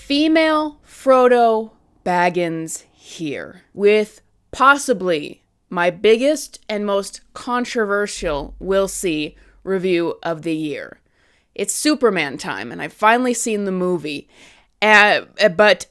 Female Frodo Baggins here with possibly my biggest and most controversial we'll see review of the year. It's Superman time, and I've finally seen the movie. But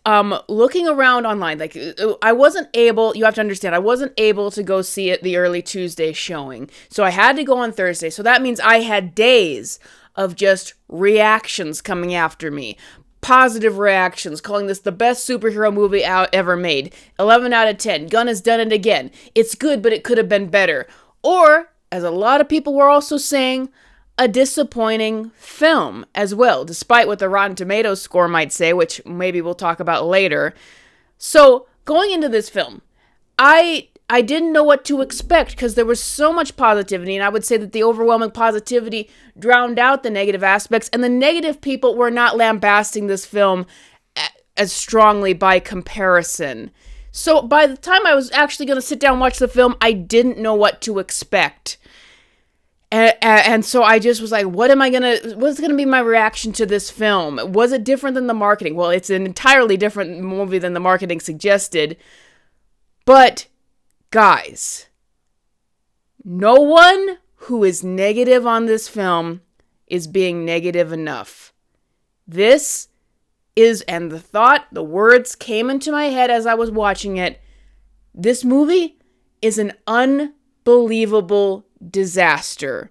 looking around online, like I wasn't able, you have to understand, I wasn't able to go see it the early Tuesday showing. So I had to go on Thursday. So that means I had days of just reactions coming after me. Positive reactions, calling this the best superhero movie ever made. 11 out of 10. Gunn has done it again. It's good, but it could have been better. Or, as a lot of people were also saying, a disappointing film as well, despite what the Rotten Tomatoes score might say, which maybe we'll talk about later. So, going into this film, I didn't know what to expect because there was so much positivity, and I would say that the overwhelming positivity drowned out the negative aspects, and the negative people were not lambasting this film as strongly by comparison. So by the time I was actually going to sit down and watch the film, I didn't know what to expect. And so I just was like, what's going to be my reaction to this film? Was it different than the marketing? Well, it's an entirely different movie than the marketing suggested. But, guys, no one who is negative on this film is being negative enough. This is, and the words came into my head as I was watching it, this movie is an unbelievable disaster.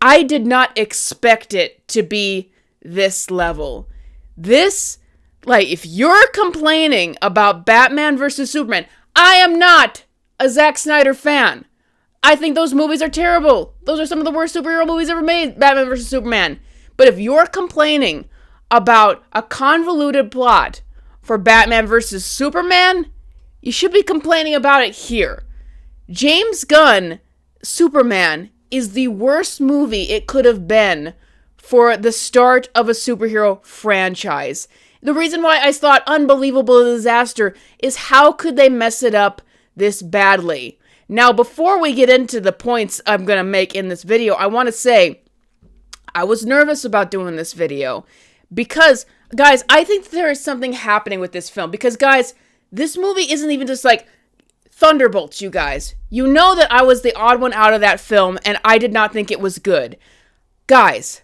I did not expect it to be this level. This, like, if you're complaining about Batman versus Superman, I am not a Zack Snyder fan. I think those movies are terrible. Those are some of the worst superhero movies ever made, Batman vs. Superman. But if you're complaining about a convoluted plot for Batman vs. Superman, you should be complaining about it here. James Gunn, Superman, is the worst movie it could have been for the start of a superhero franchise. The reason why I thought unbelievable disaster is how could they mess it up this badly? Now, before we get into the points I'm going to make in this video, I want to say I was nervous about doing this video because, guys, I think there is something happening with this film because, guys, this movie isn't even just like Thunderbolts, you guys. You know that I was the odd one out of that film and I did not think it was good. Guys,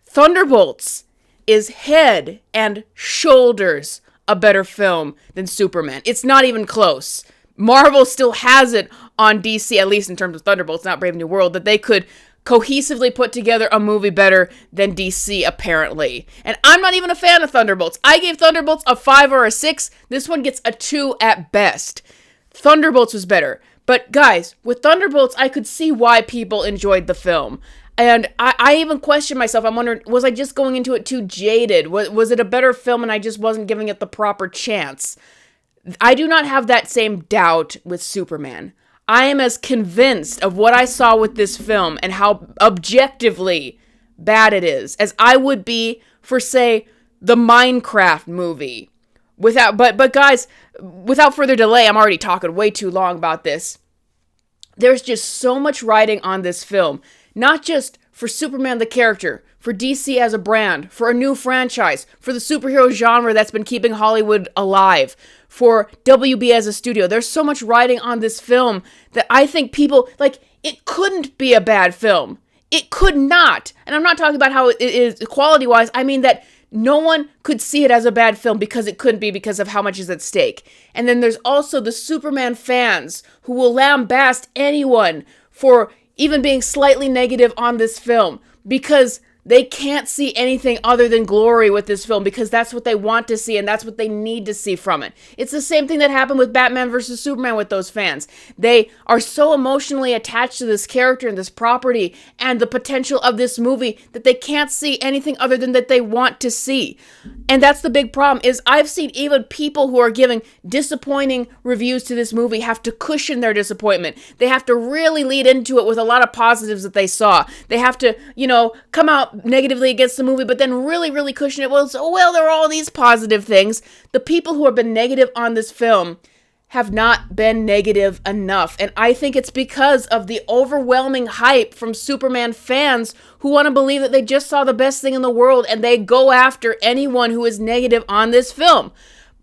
Thunderbolts is head and shoulders a better film than Superman. It's not even close. Marvel still has it on DC, at least in terms of Thunderbolts, not Brave New World, that they could cohesively put together a movie better than DC, apparently. And I'm not even a fan of Thunderbolts. I gave Thunderbolts a 5 or a 6. This one gets a 2 at best. Thunderbolts was better. But guys, with Thunderbolts, I could see why people enjoyed the film. And I even questioned myself. I'm wondering, was I just going into it too jaded? Was it a better film and I just wasn't giving it the proper chance? I do not have that same doubt with Superman. I am as convinced of what I saw with this film and how objectively bad it is as I would be for, say, the Minecraft movie. But guys, without further delay, I'm already talking way too long about this. There's just so much writing on this film. Not just for Superman the character, for DC as a brand, for a new franchise, for the superhero genre that's been keeping Hollywood alive, for WB as a studio. There's so much writing on this film that I think people, like, it couldn't be a bad film. It could not. And I'm not talking about how it is quality-wise. I mean that no one could see it as a bad film because it couldn't be because of how much is at stake. And then there's also the Superman fans who will lambast anyone for even being slightly negative on this film because they can't see anything other than glory with this film because that's what they want to see and that's what they need to see from it. It's the same thing that happened with Batman vs. Superman with those fans. They are so emotionally attached to this character and this property and the potential of this movie that they can't see anything other than that they want to see. And that's the big problem is I've seen even people who are giving disappointing reviews to this movie have to cushion their disappointment. They have to really lead into it with a lot of positives that they saw. They have to, come out negatively against the movie, but then really, really cushion it. Well, there are all these positive things. The people who have been negative on this film have not been negative enough. And I think it's because of the overwhelming hype from Superman fans who want to believe that they just saw the best thing in the world and they go after anyone who is negative on this film.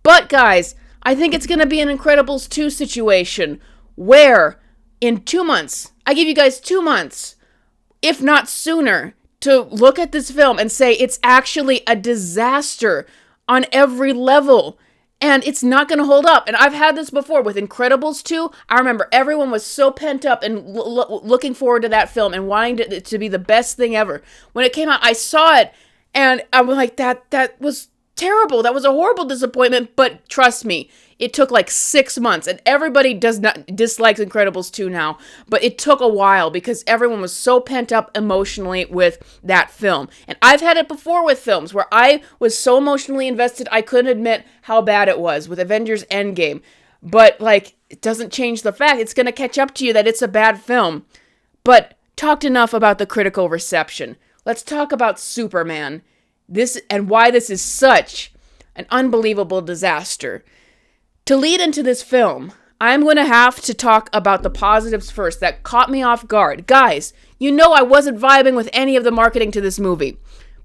But guys, I think it's going to be an Incredibles 2 situation where in 2 months, I give you guys 2 months, if not sooner, to look at this film and say it's actually a disaster on every level. And it's not going to hold up. And I've had this before with Incredibles 2. I remember everyone was so pent up and looking forward to that film and wanting it to be the best thing ever. When it came out, I saw it and I was like, that was terrible. That was a horrible disappointment. But trust me, it took like 6 months, and everybody dislikes Incredibles 2 now, but it took a while because everyone was so pent up emotionally with that film. And I've had it before with films where I was so emotionally invested I couldn't admit how bad it was with Avengers Endgame. But like, it doesn't change the fact it's going to catch up to you that it's a bad film. But talked enough about the critical reception. Let's talk about Superman. This and why this is such an unbelievable disaster. To lead into this film, I'm going to have to talk about the positives first that caught me off guard. Guys, you know I wasn't vibing with any of the marketing to this movie.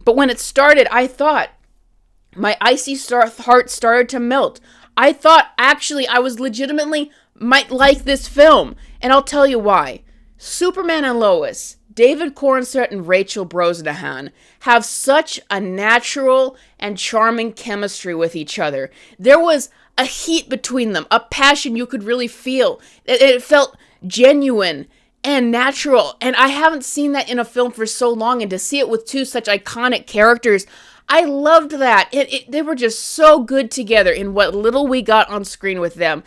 But when it started, I thought my icy heart started to melt. I thought actually I was legitimately might like this film. And I'll tell you why. Superman and Lois, David Cornsett and Rachel Brosnahan have such a natural and charming chemistry with each other. There was a heat between them, a passion you could really feel. It felt genuine and natural, and I haven't seen that in a film for so long, and to see it with two such iconic characters, I loved that. They were just so good together in what little we got on screen with them.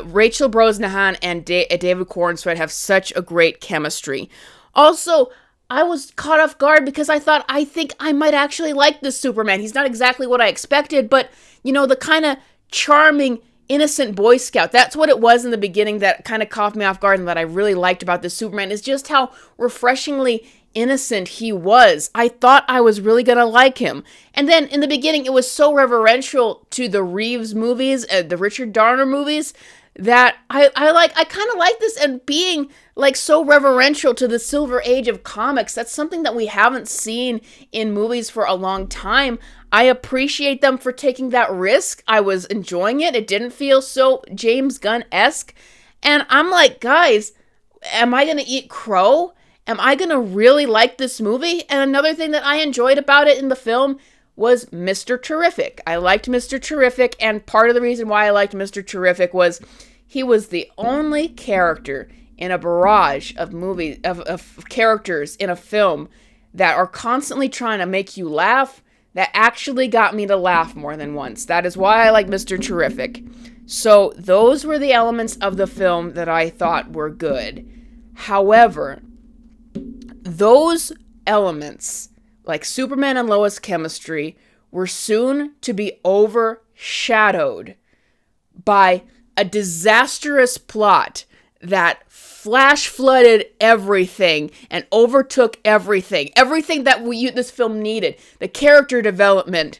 Rachel Brosnahan and David Cornsett have such a great chemistry. Also, I was caught off guard because I think I might actually like this Superman. He's not exactly what I expected, but, you know, the kind of charming, innocent Boy Scout. That's what it was in the beginning that kind of caught me off guard and that I really liked about this Superman is just how refreshingly innocent he was. I thought I was really going to like him. And then in the beginning, it was so reverential to the Reeves movies, the Richard Donner movies, that I kind of like this, and being like so reverential to the Silver Age of comics. That's something that we haven't seen in movies for a long time. I appreciate them for taking that risk. I was enjoying it. It didn't feel so James Gunn-esque. And I'm like, guys, am I going to eat crow? Am I going to really like this movie? And another thing that I enjoyed about it in the film was Mr. Terrific. I liked Mr. Terrific, and part of the reason why I liked Mr. Terrific was he was the only character in a barrage of movies, of characters in a film that are constantly trying to make you laugh, that actually got me to laugh more than once. That is why I like Mr. Terrific. So those were the elements of the film that I thought were good. However, those elements, like Superman and Lois chemistry, were soon to be overshadowed by a disastrous plot that flash flooded everything and overtook everything. Everything that this film needed. The character development.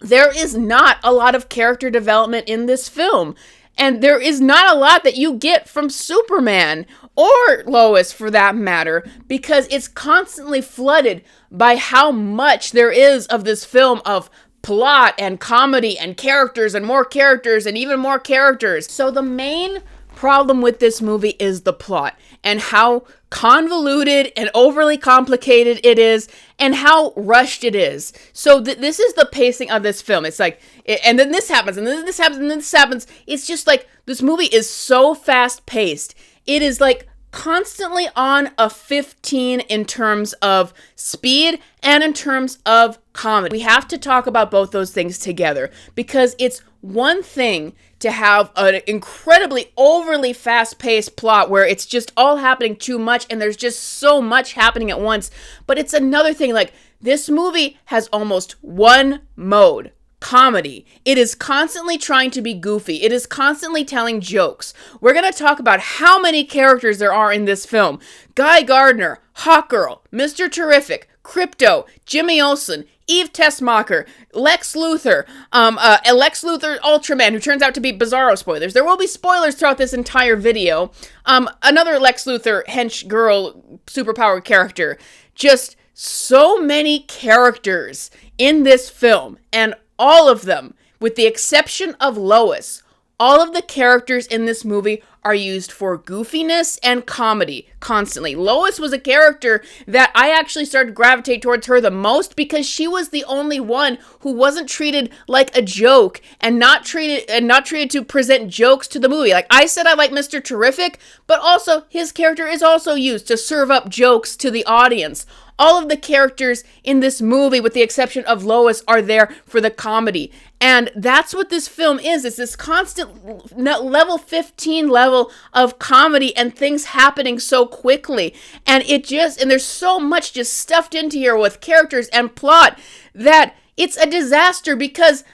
There is not a lot of character development in this film. And there is not a lot that you get from Superman, or Lois for that matter, because it's constantly flooded by how much there is of this film of plot and comedy and characters and more characters and even more characters. So the main problem with this movie is the plot and how convoluted and overly complicated it is and how rushed it is. So this is the pacing of this film. It's like, and then this happens, and then this happens, and then this happens. It's just like, this movie is so fast paced. It is like constantly on a 15 in terms of speed and in terms of comedy. We have to talk about both those things together, because it's one thing to have an incredibly overly fast-paced plot where it's just all happening too much and there's just so much happening at once. But it's another thing, like, this movie has almost one mode: comedy. It is constantly trying to be goofy. It is constantly telling jokes. We're going to talk about how many characters there are in this film. Guy Gardner, Hawkgirl, Mr. Terrific, Crypto, Jimmy Olsen, Eve Tessmacher, Lex Luthor, Lex Luthor Ultraman, who turns out to be Bizarro spoilers. There will be spoilers throughout this entire video. Another Lex Luthor hench girl superpowered character. Just so many characters in this film, and all of them, with the exception of Lois, all of the characters in this movie are used for goofiness and comedy constantly. Lois was a character that I actually started to gravitate towards her the most because she was the only one who wasn't treated like a joke and not treated to present jokes to the movie. Like I said, I like Mr. Terrific, but also his character is also used to serve up jokes to the audience. All of the characters in this movie, with the exception of Lois, are there for the comedy. And that's what this film is. It's this constant level 15 level of comedy and things happening so quickly. And there's so much just stuffed into here with characters and plot that it's a disaster because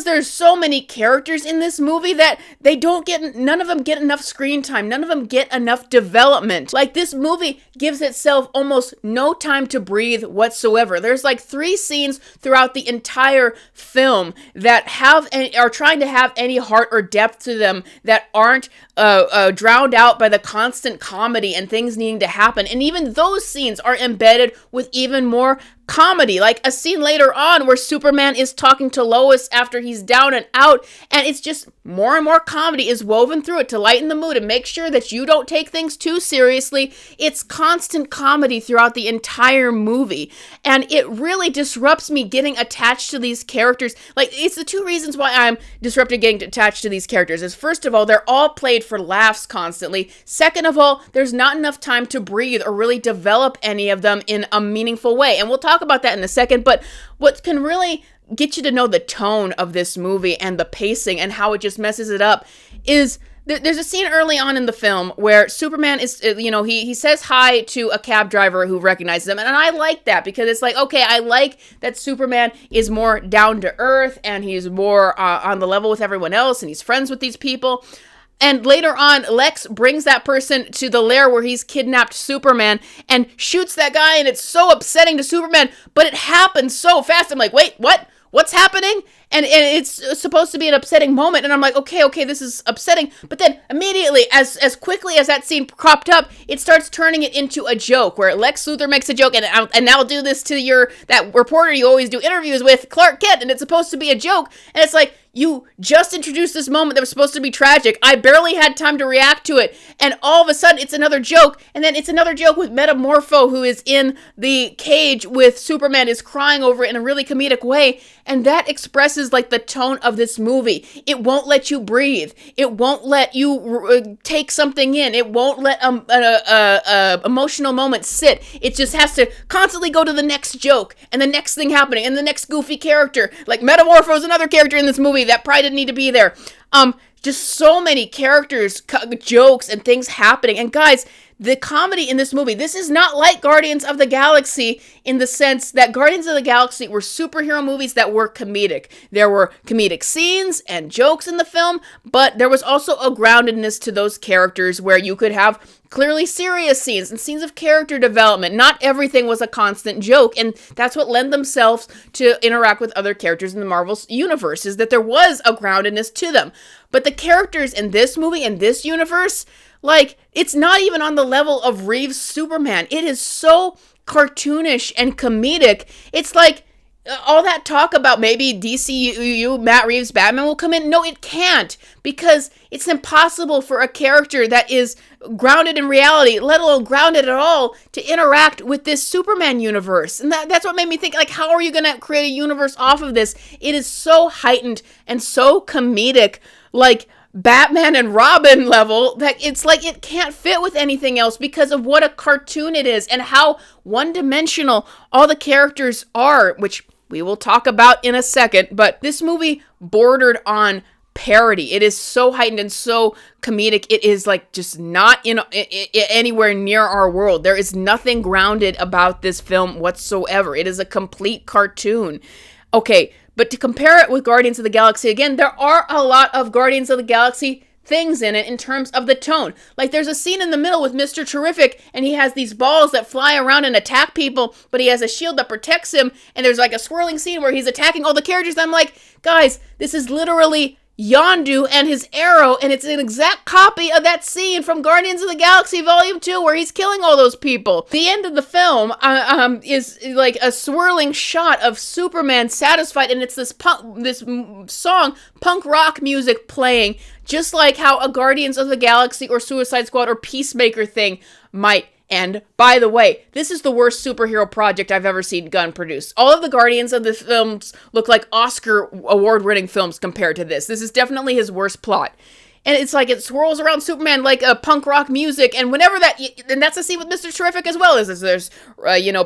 there's so many characters in this movie that none of them get enough screen time. None of them get enough development. Like, this movie gives itself almost no time to breathe whatsoever. There's like 3 scenes throughout the entire film that are trying to have any heart or depth to them that aren't drowned out by the constant comedy and things needing to happen. And even those scenes are embedded with even more comedy, like a scene later on where Superman is talking to Lois after he's down and out, and it's just more and more comedy is woven through it to lighten the mood and make sure that you don't take things too seriously. It's constant comedy throughout the entire movie, and it really disrupts me getting attached to these characters. Like, it's the 2 reasons why I'm disrupted getting attached to these characters is, first of all, they're all played for laughs constantly. Second of all, there's not enough time to breathe or really develop any of them in a meaningful way, and we'll talk about that in a second. But what can really get you to know the tone of this movie and the pacing and how it just messes it up is there's a scene early on in the film where Superman is, he says hi to a cab driver who recognizes him. And I like that because it's like, okay, I like that Superman is more down to earth and he's more on the level with everyone else and he's friends with these people. And later on, Lex brings that person to the lair where he's kidnapped Superman and shoots that guy, and it's so upsetting to Superman, but it happens so fast. I'm like, wait, what? What's happening? And it's supposed to be an upsetting moment, and I'm like, okay, this is upsetting. But then immediately, as quickly as that scene cropped up, it starts turning it into a joke, where Lex Luthor makes a joke, and I'll do this to that reporter you always do interviews with, Clark Kent, and it's supposed to be a joke, and it's like, you just introduced this moment that was supposed to be tragic. I barely had time to react to it. And all of a sudden, it's another joke. And then it's another joke with Metamorpho, who is in the cage with Superman, is crying over it in a really comedic way. And that expresses, like, the tone of this movie. It won't let you breathe. It won't let you take something in. It won't let an emotional moment sit. It just has to constantly go to the next joke and the next thing happening and the next goofy character. Like, Metamorpho is another character in this movie that probably didn't need to be there. Just so many characters, jokes, and things happening. And guys, the comedy in this movie, this is not like Guardians of the Galaxy in the sense that Guardians of the Galaxy were superhero movies that were comedic. There were comedic scenes and jokes in the film, but there was also a groundedness to those characters where you could have clearly serious scenes and scenes of character development. Not everything was a constant joke, and that's what lent themselves to interact with other characters in the Marvel universe, is that there was a groundedness to them. But the characters in this movie, in this universe, like, it's not even on the level of Reeves' Superman. It is so cartoonish and comedic. It's like, all that talk about maybe DCU, Matt Reeves' Batman will come in. No, it can't, because it's impossible for a character that is grounded in reality, let alone grounded at all, to interact with this Superman universe. And that's what made me think, like, how are you going to create a universe off of this? It is so heightened and so comedic, like Batman and Robin level, that it's like it can't fit with anything else because of what a cartoon it is and how one-dimensional all the characters are, which we will talk about in a second. But this movie bordered on parody. It is so heightened and so comedic. It is like just not anywhere near our world. There is nothing grounded about this film whatsoever. It is a complete cartoon. Okay, but to compare it with Guardians of the Galaxy, again, there are a lot of Guardians of the Galaxy things in it in terms of the tone. Like there's a scene in the middle with Mr. Terrific and he has these balls that fly around and attack people, but he has a shield that protects him, and there's like a swirling scene where he's attacking all the characters. I'm like, guys, this is literally Yondu and his arrow, and it's an exact copy of that scene from Guardians of the Galaxy Volume 2 where he's killing all those people. The end of the film is like a swirling shot of Superman satisfied, and it's this song, punk rock music playing, just like how a Guardians of the Galaxy or Suicide Squad or Peacemaker thing might. And, by the way, this is the worst superhero project I've ever seen Gunn produce. All of the Guardians of the films look like Oscar award-winning films compared to this. This is definitely his worst plot. And it's like it swirls around Superman like a punk rock music, and whenever and that's the scene with Mr. Terrific as well, there's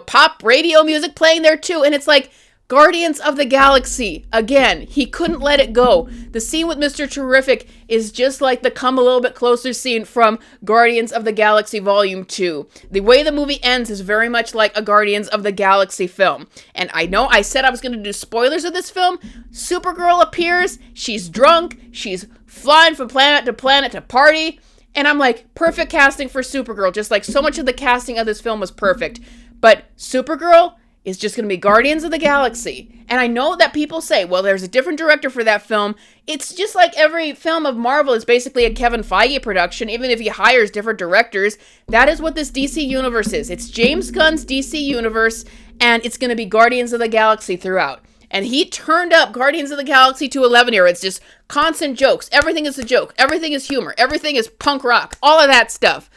pop radio music playing there too, and it's like, Guardians of the Galaxy, again, he couldn't let it go. The scene with Mr. Terrific is just like the Come a Little Bit Closer scene from Guardians of the Galaxy Volume 2. The way the movie ends is very much like a Guardians of the Galaxy film. And I know I said I was going to do spoilers of this film. Supergirl appears, she's drunk, she's flying from planet to party, and I'm like, perfect casting for Supergirl, just like so much of the casting of this film was perfect. But Supergirl is just going to be Guardians of the Galaxy. And I know that people say, well, there's a different director for that film. It's just like every film of Marvel is basically a Kevin Feige production, even if he hires different directors. That is what this DC universe is. It's James Gunn's DC universe, and it's going to be Guardians of the Galaxy throughout. And he turned up Guardians of the Galaxy to 11 here. It's just constant jokes. Everything is a joke. Everything is humor. Everything is punk rock. All of that stuff.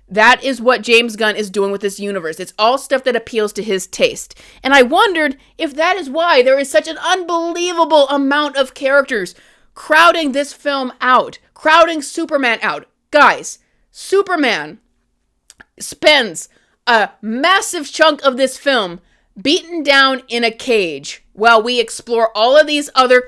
That is what James Gunn is doing with this universe. It's all stuff that appeals to his taste. And I wondered if that is why there is such an unbelievable amount of characters crowding this film out, crowding Superman out. Guys, Superman spends a massive chunk of this film beaten down in a cage while we explore all of these other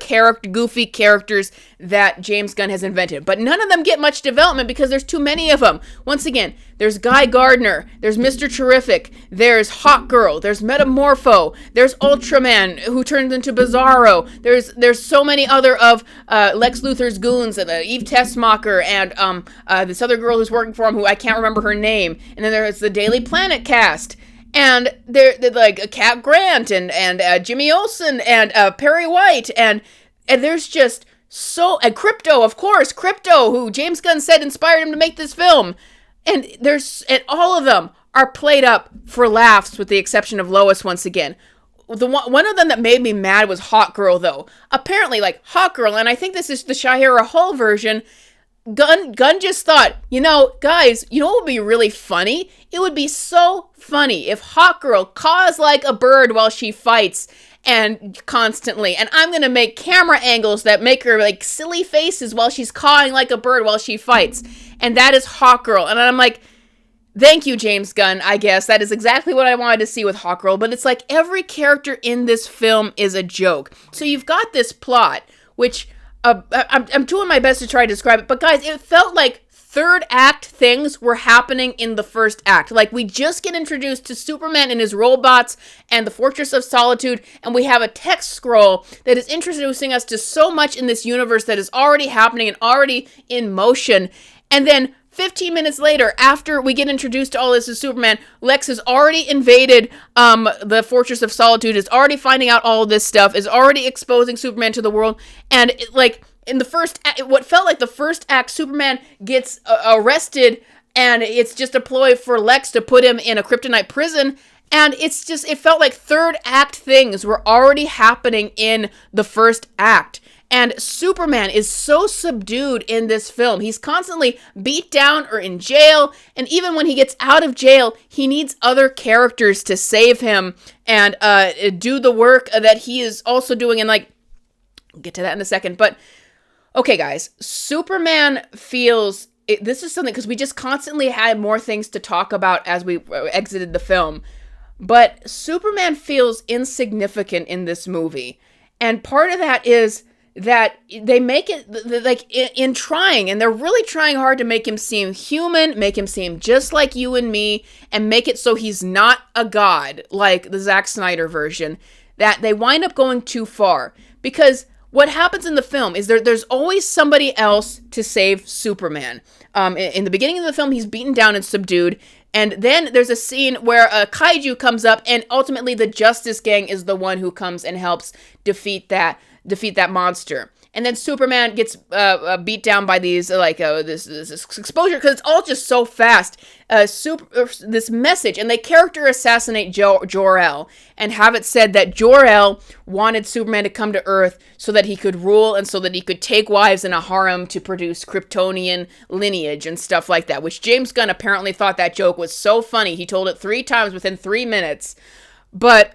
goofy characters that James Gunn has invented. But none of them get much development because there's too many of them. Once again, there's Guy Gardner, there's Mr. Terrific, there's Hawkgirl, there's Metamorpho, there's Ultraman, who turns into Bizarro, there's so many other of Lex Luthor's goons, and Eve Tessmacher, and this other girl who's working for him who I can't remember her name. And then there's the Daily Planet cast. And they're like Cat Grant and Jimmy Olsen and Perry White and there's just and Crypto, of course, Crypto, who James Gunn said inspired him to make this film. And all of them are played up for laughs, with the exception of Lois once again. One of them that made me mad was Hawkgirl, though. Apparently, like Hawkgirl, and I think this is the Shahira Hull version. Gunn just thought, guys, what would be really funny? It would be so funny if Hawkgirl caws like a bird while she fights and constantly. And I'm going to make camera angles that make her like silly faces while she's cawing like a bird while she fights. And that is Hawkgirl. And I'm like, thank you, James Gunn, I guess. That is exactly what I wanted to see with Hawkgirl. But it's like every character in this film is a joke. So you've got this plot, which I'm doing my best to try to describe it, but guys, it felt like third act things were happening in the first act. Like, we just get introduced to Superman and his robots and the Fortress of Solitude, and we have a text scroll that is introducing us to so much in this universe that is already happening and already in motion. And then 15 minutes later, after we get introduced to all this as Superman, Lex has already invaded the Fortress of Solitude, is already finding out all this stuff, is already exposing Superman to the world, and in the first act, what felt like the first act, Superman gets arrested, and it's just a ploy for Lex to put him in a kryptonite prison, and it felt like third act things were already happening in the first act. And Superman is so subdued in this film. He's constantly beat down or in jail. And even when he gets out of jail, he needs other characters to save him and do the work that he is also doing. And I'll get to that in a second. But, okay, guys, Superman feels... this is something, because we just constantly had more things to talk about as we exited the film. But Superman feels insignificant in this movie. And part of that is that they make it, in trying, and they're really trying hard to make him seem human, make him seem just like you and me, and make it so he's not a god, like the Zack Snyder version, that they wind up going too far. Because what happens in the film is there's always somebody else to save Superman. In the beginning of the film, he's beaten down and subdued. And then there's a scene where a kaiju comes up, and ultimately the Justice Gang is the one who comes and helps defeat that monster. And then Superman gets beat down by these this exposure, because it's all just so fast. This message, and they character assassinate Jor-El and have it said that Jor-El wanted Superman to come to Earth so that he could rule and so that he could take wives in a harem to produce Kryptonian lineage and stuff like that. Which James Gunn apparently thought that joke was so funny he told it 3 times within 3 minutes. But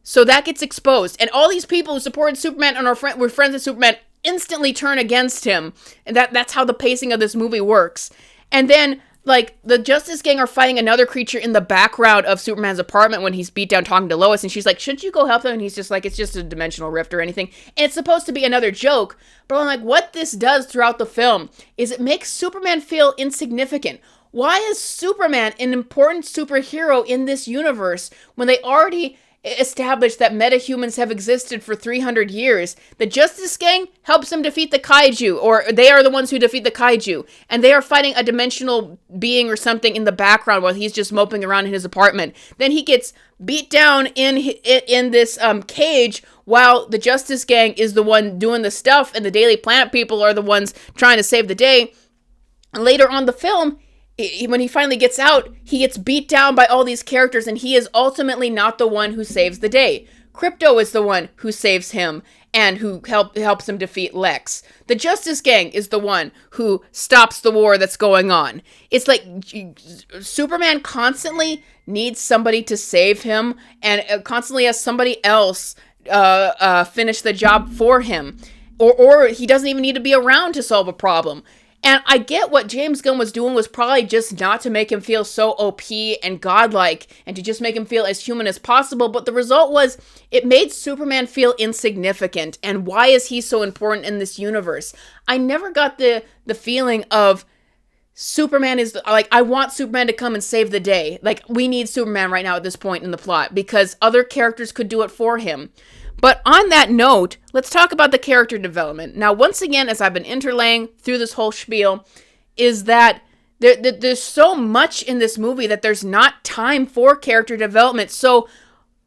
so that gets exposed, and all these people who supported Superman and were friends with Superman instantly turn against him, and that's how the pacing of this movie works. And then, like, the Justice Gang are fighting another creature in the background of Superman's apartment when he's beat down talking to Lois, and she's like, shouldn't you go help them? And he's just like, it's just a dimensional rift or anything. And it's supposed to be another joke, but I'm like, what this does throughout the film is it makes Superman feel insignificant. Why is Superman an important superhero in this universe when they already established that metahumans have existed for 300 years? The Justice Gang helps them defeat the kaiju, or they are the ones who defeat the kaiju, and they are fighting a dimensional being or something in the background while he's just moping around in his apartment. Then he gets beat down in this cage while the Justice Gang is the one doing the stuff, and the Daily Planet people are the ones trying to save the day. And later on the film, when he finally gets out, he gets beat down by all these characters, and he is ultimately not the one who saves the day. Krypto is the one who saves him and who helps him defeat Lex. The Justice Gang is the one who stops the war that's going on. It's like Superman constantly needs somebody to save him, and constantly has somebody else finish the job for him. Or he doesn't even need to be around to solve a problem. And I get what James Gunn was doing was probably just not to make him feel so OP and godlike and to just make him feel as human as possible. But the result was it made Superman feel insignificant. And why is he so important in this universe? I never got the feeling of Superman is like, I want Superman to come and save the day. Like, we need Superman right now at this point in the plot because other characters could do it for him. But on that note, let's talk about the character development. Now, once again, as I've been interlaying through this whole spiel, is that there's so much in this movie that there's not time for character development. So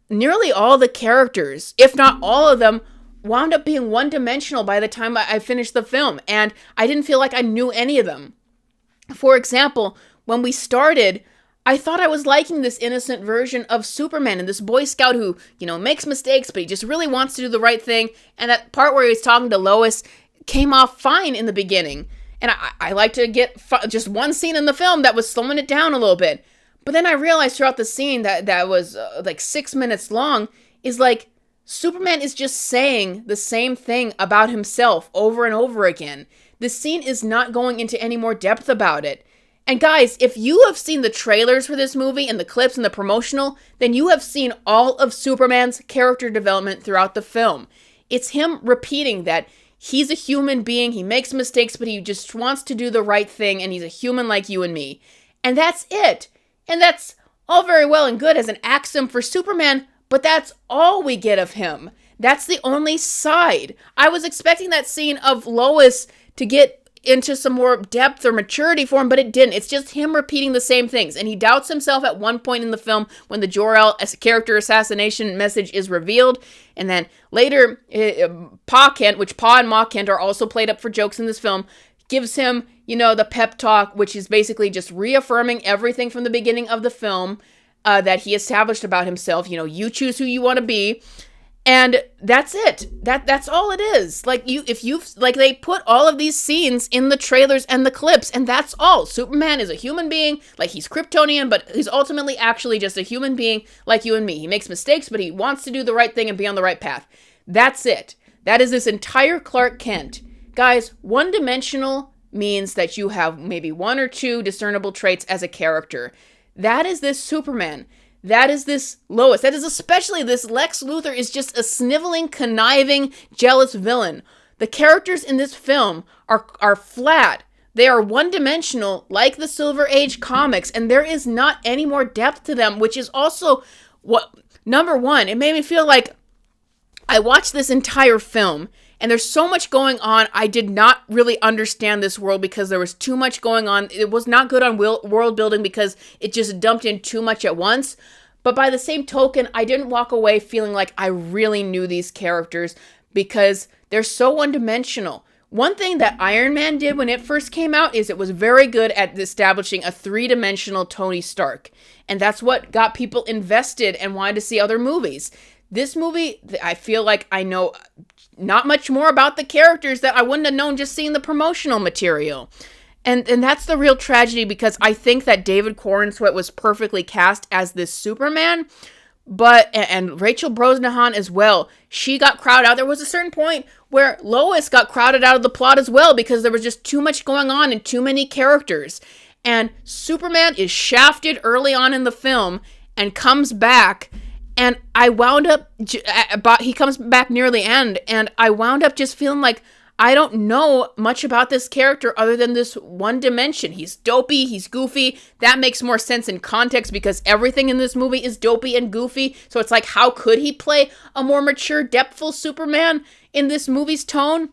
nearly all the characters, if not all of them, wound up being one-dimensional by the time I finished the film. And I didn't feel like I knew any of them. For example, when we started, I thought I was liking this innocent version of Superman and this Boy Scout who, makes mistakes, but he just really wants to do the right thing. And that part where he was talking to Lois came off fine in the beginning. And I like to get just one scene in the film that was slowing it down a little bit. But then I realized throughout the scene that was like 6 minutes long is like Superman is just saying the same thing about himself over and over again. The scene is not going into any more depth about it. And guys, if you have seen the trailers for this movie and the clips and the promotional, then you have seen all of Superman's character development throughout the film. It's him repeating that he's a human being, he makes mistakes, but he just wants to do the right thing, and he's a human like you and me. And that's it. And that's all very well and good as an axiom for Superman, but that's all we get of him. That's the only side. I was expecting that scene of Lois to get into some more depth or maturity for him, but it didn't. It's just him repeating the same things. And he doubts himself at one point in the film when the Jor-El character assassination message is revealed. And then later, Pa Kent, which Pa and Ma Kent are also played up for jokes in this film, gives him, the pep talk, which is basically just reaffirming everything from the beginning of the film that he established about himself. You choose who you want to be. And that's it. That's all it is. Like they put all of these scenes in the trailers and the clips, and that's all. Superman is a human being, like he's Kryptonian, but he's ultimately actually just a human being like you and me. He makes mistakes, but he wants to do the right thing and be on the right path. That's it. That is this entire Clark Kent. Guys, one-dimensional means that you have maybe 1 or 2 discernible traits as a character. That is this Superman. That is this Lois. That is especially this Lex Luthor is just a sniveling, conniving, jealous villain. The characters in this film are flat. They are one-dimensional, like the Silver Age comics, and there is not any more depth to them, which is also number one, it made me feel like I watched this entire film, and there's so much going on. I did not really understand this world because there was too much going on. It was not good on world building because it just dumped in too much at once. But by the same token, I didn't walk away feeling like I really knew these characters because they're so one-dimensional. One thing that Iron Man did when it first came out is it was very good at establishing a three-dimensional Tony Stark. And that's what got people invested and wanted to see other movies. This movie, I feel like I know not much more about the characters that I wouldn't have known just seeing the promotional material. And that's the real tragedy, because I think that David Corenswet was perfectly cast as this Superman, and Rachel Brosnahan as well. She got crowded out. There was a certain point where Lois got crowded out of the plot as well because there was just too much going on and too many characters. And Superman is shafted early on in the film and comes back, and I wound up, he comes back near the end, and I wound up just feeling like I don't know much about this character other than this one dimension. He's dopey, he's goofy. That makes more sense in context because everything in this movie is dopey and goofy. So it's like, how could he play a more mature, depthful Superman in this movie's tone?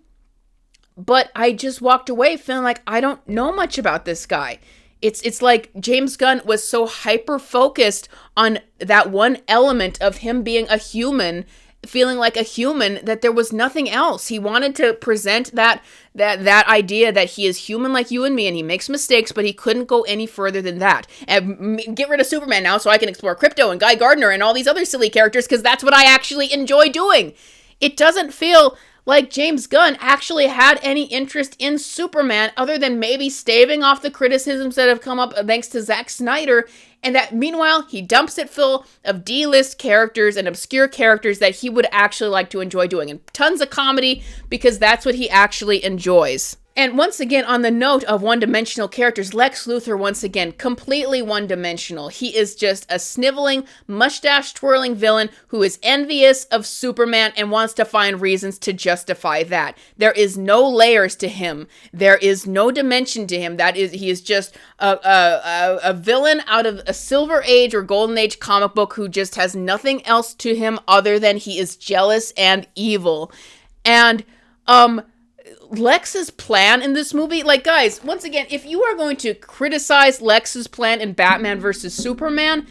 But I just walked away feeling like I don't know much about this guy. It's like James Gunn was so hyper-focused on that one element of him being a human, feeling like a human, that there was nothing else. He wanted to present that idea that he is human like you and me, and he makes mistakes, but he couldn't go any further than that. And get rid of Superman now so I can explore Krypto and Guy Gardner and all these other silly characters, because that's what I actually enjoy doing. It doesn't feel like James Gunn actually had any interest in Superman other than maybe staving off the criticisms that have come up thanks to Zack Snyder, and that meanwhile he dumps it full of D-list characters and obscure characters that he would actually like to enjoy doing, and tons of comedy because that's what he actually enjoys. And once again, on the note of one-dimensional characters, Lex Luthor, once again, completely one-dimensional. He is just a sniveling, mustache-twirling villain who is envious of Superman and wants to find reasons to justify that. There is no layers to him. There is no dimension to him. He is just a villain out of a Silver Age or Golden Age comic book who just has nothing else to him other than he is jealous and evil. And, Lex's plan in this movie, like, guys, once again, if you are going to criticize Lex's plan in Batman vs. Superman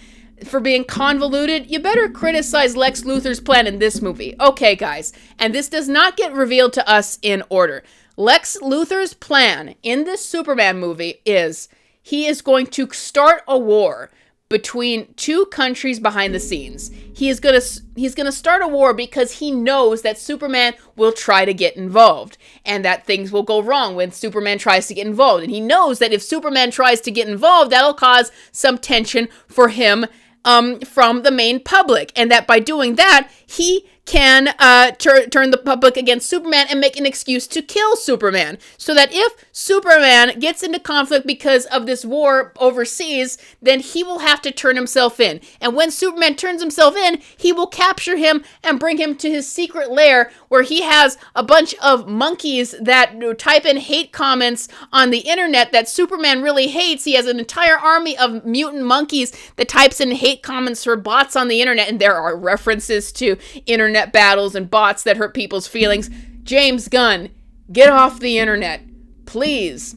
for being convoluted, you better criticize Lex Luthor's plan in this movie. Okay, guys, and this does not get revealed to us in order. Lex Luthor's plan in this Superman movie is he is going to start a war between two countries behind the scenes. He's gonna start a war because he knows that Superman will try to get involved, and that things will go wrong when Superman tries to get involved. And he knows that if Superman tries to get involved, that'll cause some tension for him from the main public, and that by doing that, he can turn the public against Superman and make an excuse to kill Superman. So that if Superman gets into conflict because of this war overseas, then he will have to turn himself in. And when Superman turns himself in, he will capture him and bring him to his secret lair where he has a bunch of monkeys that type in hate comments on the internet that Superman really hates. He has an entire army of mutant monkeys that types in hate comments for bots on the internet, and there are references to internet battles and bots that hurt people's feelings. James Gunn, get off the internet, please.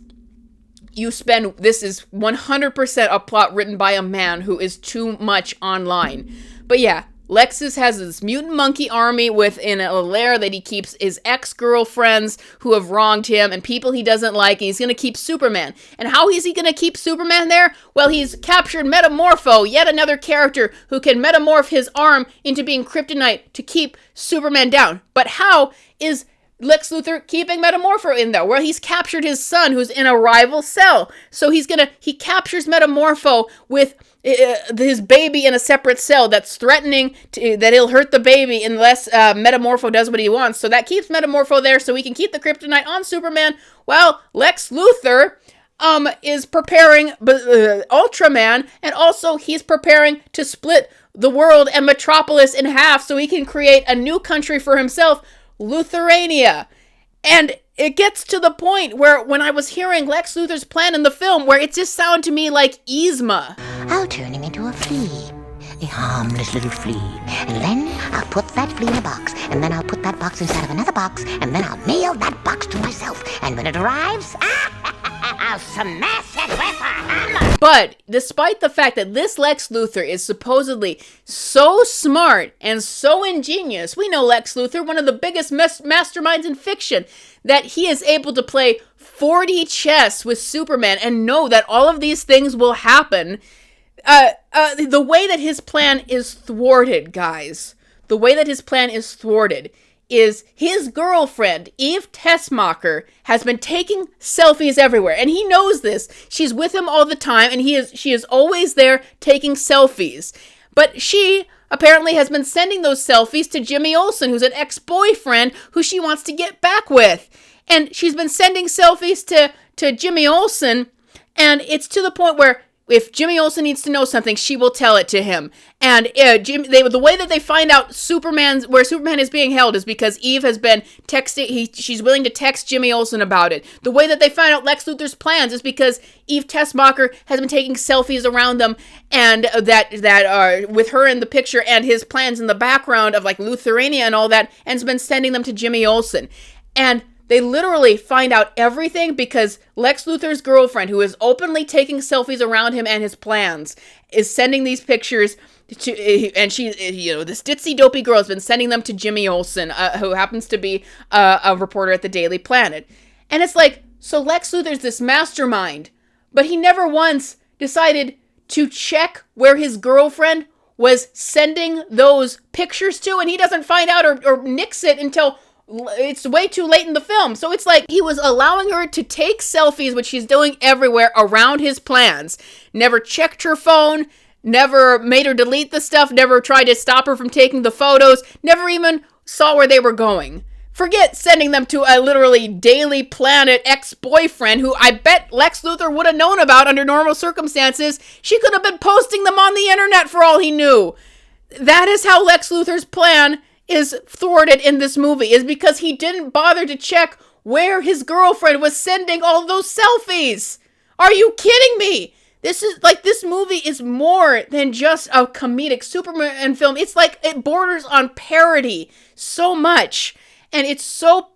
This is 100% a plot written by a man who is too much online. But yeah, Lexus has this mutant monkey army within a lair that he keeps his ex-girlfriends who have wronged him and people he doesn't like, and he's going to keep Superman. And how is he going to keep Superman there? Well, he's captured Metamorpho, yet another character who can metamorph his arm into being kryptonite to keep Superman down. But how is Lex Luthor keeping Metamorpho in there? Well, he's captured his son who's in a rival cell. So he captures Metamorpho with his baby in a separate cell that's threatening that he'll hurt the baby unless Metamorpho does what he wants. So that keeps Metamorpho there so he can keep the kryptonite on Superman, while Lex Luthor is preparing Ultraman, and also he's preparing to split the world and Metropolis in half so he can create a new country for himself, Luthorania. And it gets to the point where when I was hearing Lex Luthor's plan in the film, where it just sounded to me like Yzma. I'll turn him into a flea. a harmless little flea. And then I'll put that flea in a box, and then I'll put that box inside of another box, and then I'll mail that box to myself. And when it arrives, I'll smash it with a hammer. But despite the fact that this Lex Luthor is supposedly so smart and so ingenious, we know Lex Luthor, one of the biggest masterminds in fiction, that he is able to play 4D chess with Superman and know that all of these things will happen. The way that his plan is thwarted, guys, the way that his plan is thwarted is his girlfriend, Eve Tessmacher, has been taking selfies everywhere. And he knows this. She's with him all the time, and she is always there taking selfies. But she apparently has been sending those selfies to Jimmy Olsen, who's an ex-boyfriend who she wants to get back with. And she's been sending selfies to Jimmy Olsen, and it's to the point where if Jimmy Olsen needs to know something, she will tell it to him. And the way that they find out where Superman is being held is because Eve has been texting. She's willing to text Jimmy Olsen about it. The way that they find out Lex Luthor's plans is because Eve Tessmacher has been taking selfies around them, and that are with her in the picture and his plans in the background of like Luthorania and all that, and has been sending them to Jimmy Olsen. And they literally find out everything because Lex Luthor's girlfriend, who is openly taking selfies around him and his plans, is sending these pictures to, and she, this ditzy dopey girl has been sending them to Jimmy Olsen, who happens to be a reporter at the Daily Planet. And it's like, so Lex Luthor's this mastermind, but he never once decided to check where his girlfriend was sending those pictures to, and he doesn't find out or nix it until it's way too late in the film. So it's like he was allowing her to take selfies, which she's doing everywhere around his plans. Never checked her phone, never made her delete the stuff, never tried to stop her from taking the photos, never even saw where they were going. Forget sending them to a literally Daily Planet ex-boyfriend who I bet Lex Luthor would have known about under normal circumstances. She could have been posting them on the internet for all he knew. That is how Lex Luthor's plan is thwarted in this movie, is because he didn't bother to check where his girlfriend was sending all those selfies. Are you kidding me? This movie is more than just a comedic Superman film. It's like it borders on parody so much. And it's so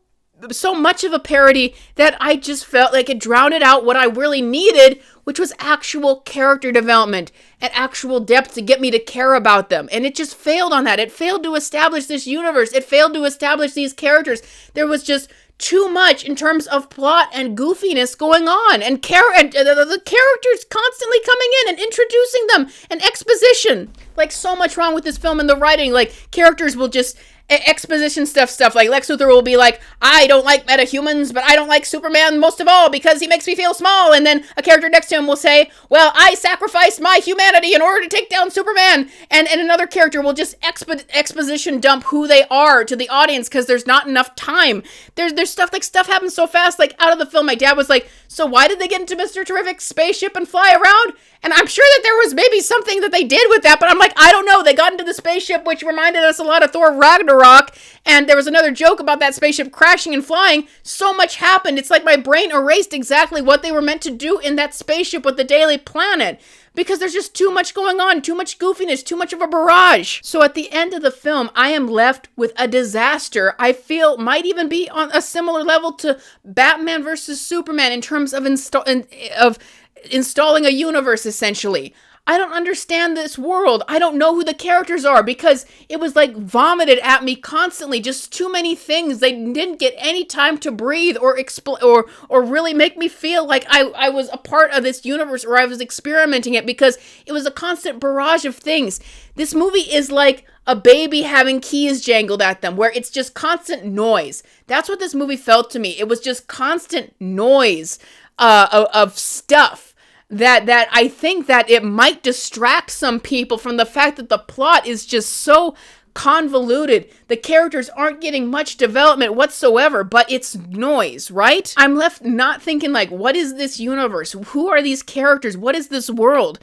much of a parody that I just felt like it drowned out what I really needed, which was actual character development and actual depth to get me to care about them. And it just failed on that. It failed to establish this universe. It failed to establish these characters. There was just too much in terms of plot and goofiness going on, and the characters constantly coming in and introducing them, and exposition. Like, so much wrong with this film and the writing. Like, characters will just exposition stuff like Lex Luthor will be like, I don't like metahumans, but I don't like Superman most of all because he makes me feel small. And then a character next to him will say, well, I sacrificed my humanity in order to take down Superman. And another character will just exposition dump who they are to the audience because there's not enough time. There's stuff happens so fast, like out of the film. My dad was like, so why did they get into Mr. Terrific's spaceship and fly around? And I'm sure that there was maybe something that they did with that, but I'm like, I don't know. They got into the spaceship, which reminded us a lot of Thor Ragnarok, and there was another joke about that spaceship crashing and flying. So much happened. It's like my brain erased exactly what they were meant to do in that spaceship with the Daily Planet, because there's just too much going on, too much goofiness, too much of a barrage. So at the end of the film, I am left with a disaster I feel might even be on a similar level to Batman versus Superman in terms of installing a universe, essentially. I don't understand this world. I don't know who the characters are because it was like vomited at me constantly. Just too many things. They didn't get any time to breathe or really make me feel like I was a part of this universe or I was experimenting it, because it was a constant barrage of things. This movie is like a baby having keys jangled at them, where it's just constant noise. That's what this movie felt to me. It was just constant noise of stuff. That I think that it might distract some people from the fact that the plot is just so convoluted. The characters aren't getting much development whatsoever, but it's noise, right? I'm left not thinking like, what is this universe? Who are these characters? What is this world?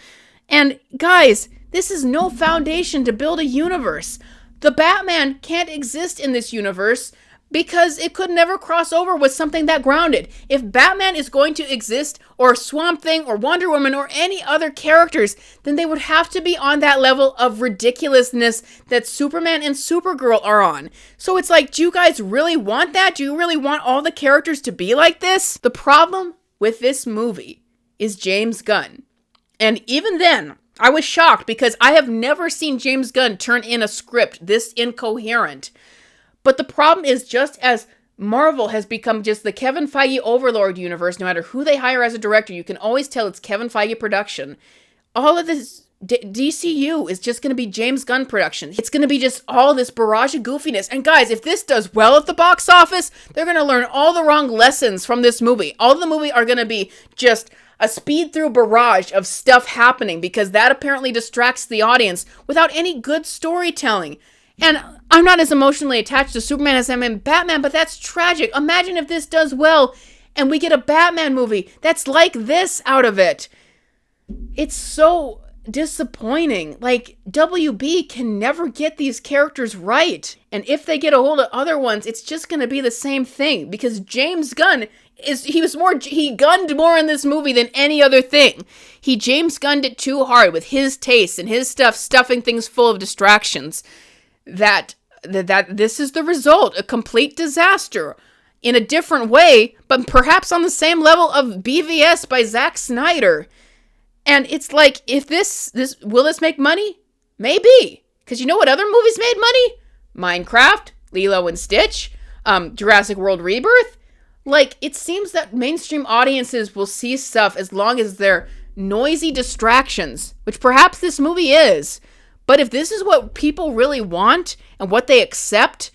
And guys, this is no foundation to build a universe. The Batman can't exist in this universe because it could never cross over with something that grounded. If Batman is going to exist, or Swamp Thing, or Wonder Woman, or any other characters, then they would have to be on that level of ridiculousness that Superman and Supergirl are on. So it's like, do you guys really want that? Do you really want all the characters to be like this? The problem with this movie is James Gunn. And even then, I was shocked because I have never seen James Gunn turn in a script this incoherent. But the problem is, just as Marvel has become just the Kevin Feige overlord universe, no matter who they hire as a director, you can always tell it's Kevin Feige production. All of this DCU is just going to be James Gunn production. It's going to be just all this barrage of goofiness. And guys, if this does well at the box office, they're going to learn all the wrong lessons from this movie. All of the movie are going to be just a speed-through barrage of stuff happening because that apparently distracts the audience without any good storytelling. And I'm not as emotionally attached to Superman as I am in Batman, but that's tragic. Imagine if this does well and we get a Batman movie that's like this out of it. It's so disappointing. Like, WB can never get these characters right. And if they get a hold of other ones, it's just going to be the same thing because James Gunn he gunned more in this movie than any other thing. He James Gunned it too hard with his taste and his stuffing things full of distractions. That this is the result, a complete disaster in a different way, but perhaps on the same level of BVS by Zack Snyder. And it's like, if will this make money? Maybe. Because you know what other movies made money? Minecraft, Lilo and Stitch, Jurassic World Rebirth. Like, it seems that mainstream audiences will see stuff as long as they're noisy distractions, which perhaps this movie is. But if this is what people really want and what they accept,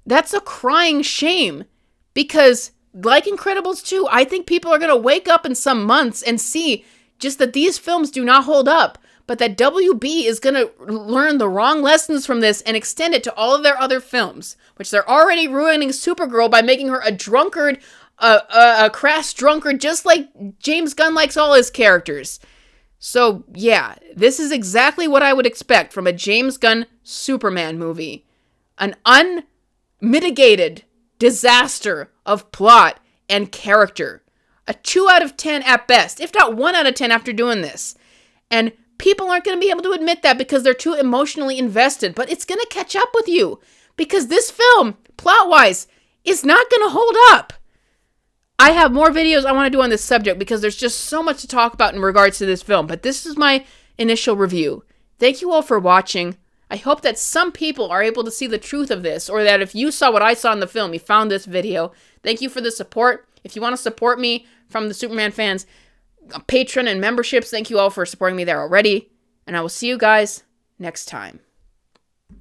that's a crying shame. Because, like Incredibles 2, I think people are going to wake up in some months and see just that these films do not hold up, but that WB is going to learn the wrong lessons from this and extend it to all of their other films, which they're already ruining Supergirl by making her a drunkard, a crass drunkard, just like James Gunn likes all his characters. So, yeah, this is exactly what I would expect from a James Gunn Superman movie. An unmitigated disaster of plot and character. A 2 out of 10 at best, if not 1 out of 10 after doing this. And people aren't going to be able to admit that because they're too emotionally invested, but it's going to catch up with you. Because this film, plot-wise, is not going to hold up. I have more videos I want to do on this subject because there's just so much to talk about in regards to this film, but this is my initial review. Thank you all for watching. I hope that some people are able to see the truth of this, or that if you saw what I saw in the film, you found this video. Thank you for the support. If you want to support me from the Superman fans, Patreon and memberships, thank you all for supporting me there already, and I will see you guys next time.